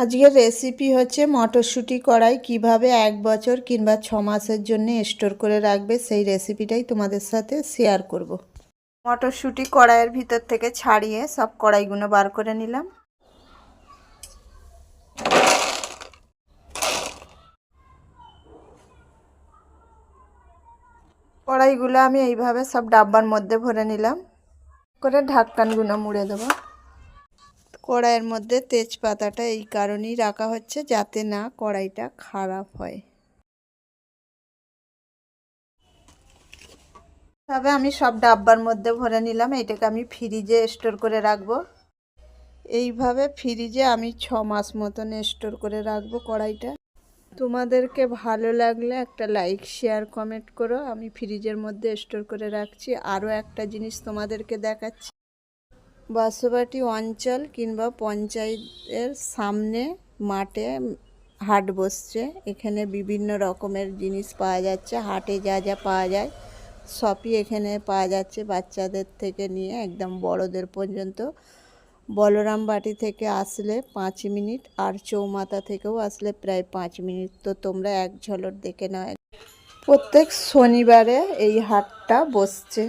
আজকের রেসিপি হচ্ছে মটরশুঁটি কড়াই কিভাবে 1 বছর কিংবা 6 মাসের জন্য স্টোর করে রাখবে সেই রেসিপিটাই তোমাদের সাথে শেয়ার করব। মটরশুঁটি কড়াইয়ের ভিতর থেকে ছাড়িয়ে সব কড়াইগুলো বার করে নিলাম। কড়াইগুলো আমি এইভাবে সব ডাব্বার মধ্যে ভরে নিলাম, করে ঢাকনাগুলো মুড়ে দেবো। কড়াইয়ের মধ্যে তেজপাতাটা এই কারণেই রাখা হচ্ছে যাতে না কড়াইটা খারাপ হয়। তবে আমি সব ডাব্বার মধ্যে ভরে নিলাম। এটাকে আমি ফ্রিজে স্টোর করে রাখবো। এইভাবে ফ্রিজে আমি 6 মাস মতন স্টোর করে রাখবো কড়াইটা। তোমাদেরকে ভালো লাগলে একটা লাইক শেয়ার কমেন্ট করো। আমি ফ্রিজের মধ্যে স্টোর করে রাখছি। আরও একটা জিনিস তোমাদেরকে দেখাচ্ছি। বাসবাটি অঞ্চল কিংবা পঞ্চায়েতের সামনে মাঠে হাট বসছে। এখানে বিভিন্ন রকমের জিনিস পাওয়া যাচ্ছে। হাটে যা যা পাওয়া যায় সবই এখানে পাওয়া যাচ্ছে, বাচ্চাদের থেকে নিয়ে একদম বড়দের পর্যন্ত। বলরাম বাটি থেকে আসলে 5 মিনিট, আর চৌমাথা থেকেও আসলে প্রায় 5 মিনিট। তো তোমরা এক ঝলক দেখে নাও। প্রত্যেক শনিবারে এই হাটটা বসছে।